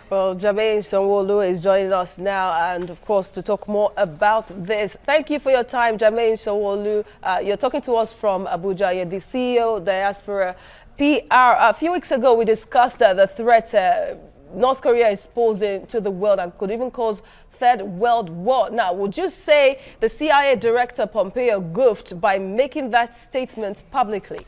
Well, Jermaine Sanwoolu is joining us now, and of course, to talk more about this. Thank you for your time, Jermaine Sanwoolu. You're talking to us from Abuja. You're the CEO, Diaspora PR. A few weeks ago, we discussed the threat North Korea is posing to the world and could even cause Third World War. Now, would you say the CIA Director Pompeo goofed by making that statement publicly?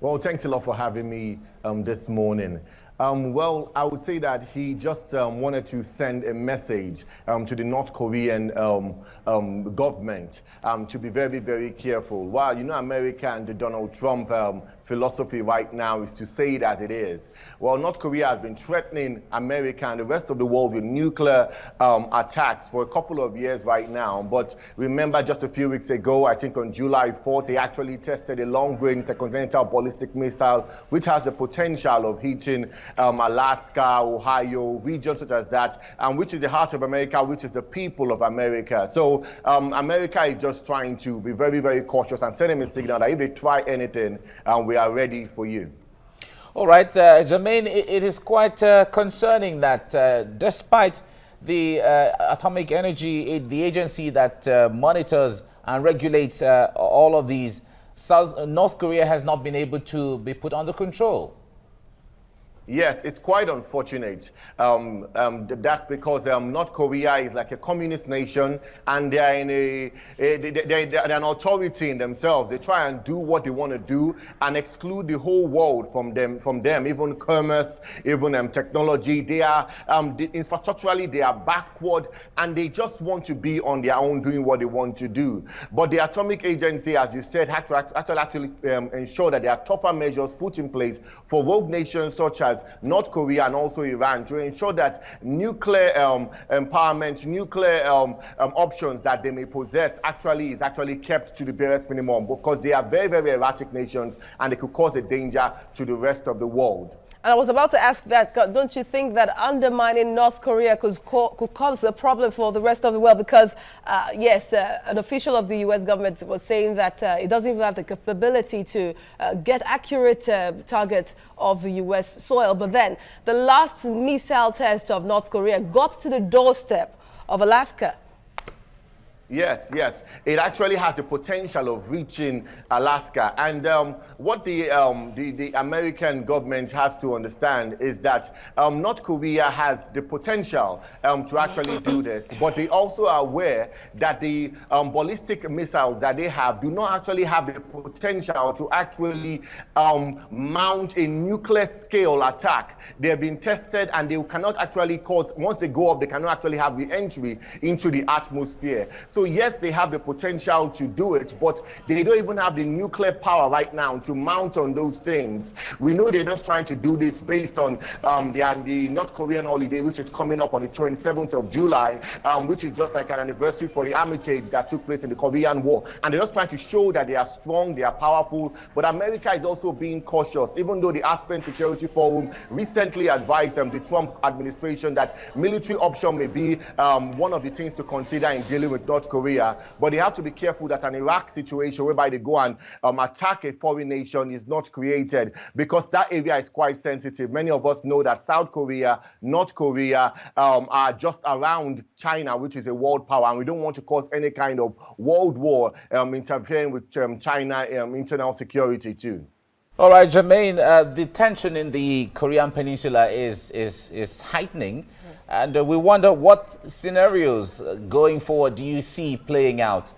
Well, thanks a lot for having me this morning. Well, I would say that he just wanted to send a message to the North Korean government to be very, very careful. While, you know, America and the Donald Trump philosophy right now is to say it as it is. Well, North Korea has been threatening America and the rest of the world with nuclear attacks for a couple of years right now. But remember, just a few weeks ago, I think on July 4th, they actually tested a long-range intercontinental ballistic missile, which has the potential of hitting Alaska, Ohio, regions such as that, which is the heart of America, which is the people of America. So America is just trying to be very, very cautious and sending a signal that if they try anything, we are ready for you. All right, Jermaine, it is quite concerning that despite the Atomic Energy, the agency that monitors and regulates all of these, North Korea has not been able to be put under control. Yes, it's quite unfortunate. That's because North Korea is like a communist nation, and they are in they're an authority in themselves. They try and do what they want to do and exclude the whole world from them, even commerce, even technology. They are infrastructurally they are backward, and they just want to be on their own doing what they want to do. But the Atomic Agency, as you said, had to actually ensure that there are tougher measures put in place for rogue nations such as North Korea and also Iran to ensure that nuclear empowerment, nuclear options that they may possess is actually kept to the barest minimum, because they are very, very erratic nations and they could cause a danger to the rest of the world. And I was about to ask that, don't you think that undermining North Korea could cause a problem for the rest of the world? Because, yes, an official of the U.S. government was saying that it doesn't even have the capability to get accurate target of the U.S. soil. But then the last missile test of North Korea got to the doorstep of Alaska. Yes, yes. It actually has the potential of reaching Alaska. And what the American government has to understand is that North Korea has the potential to actually do this. But they also are aware that the ballistic missiles that they have do not actually have the potential to actually mount a nuclear scale attack. They have been tested and they cannot actually cause, once they go up, they cannot actually have the entry into the atmosphere. So yes, they have the potential to do it, but they don't even have the nuclear power right now to mount on those things. We know they're just trying to do this based on the North Korean holiday, which is coming up on the 27th of July, which is just like an anniversary for the Armitage that took place in the Korean War. And they're just trying to show that they are strong, they are powerful. But America is also being cautious, even though the Aspen Security Forum recently advised the Trump administration that military option may be one of the things to consider in dealing with North Korea. But they have to be careful that an Iraq situation whereby they go and attack a foreign nation is not created, because that area is quite sensitive. Many of us know that South Korea, North Korea are just around China, which is a world power, and we don't want to cause any kind of world war interfering with China internal security too. All right, Jermaine, the tension in the Korean Peninsula is heightening. And we wonder what scenarios going forward do you see playing out?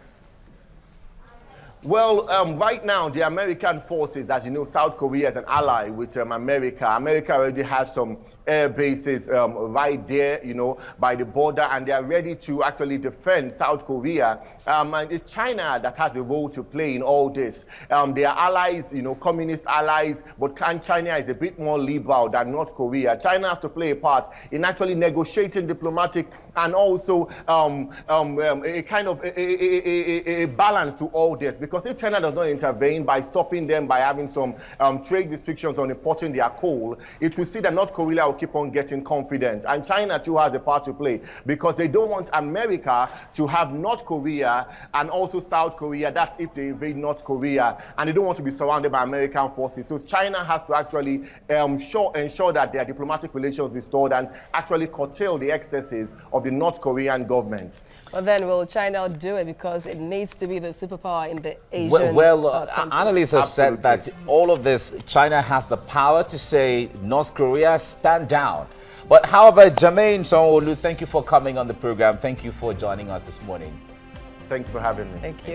Well, right now, the American forces, as you know, South Korea is an ally with America. America already has some air bases right there, you know, by the border, and they are ready to actually defend South Korea. And it's China that has a role to play in all this. They are allies, you know, communist allies, but China is a bit more liberal than North Korea. China has to play a part in actually negotiating diplomatic and also a kind of a balance to all this, because because if China does not intervene by stopping them, by having some trade restrictions on importing their coal, it will see that North Korea will keep on getting confident. And China too has a part to play, because they don't want America to have North Korea and also South Korea. That's if they invade North Korea, and they don't want to be surrounded by American forces. So China has to actually ensure that their diplomatic relations restored and actually curtail the excesses of the North Korean government. Well, then will China do it, because it needs to be the superpower in the Asian analysts have said that all of this, China has the power to say, North Korea, stand down. But however, Jermaine Sanwoolu, thank you for coming on the program. Thank you for joining us this morning. Thanks for having me. Thank you.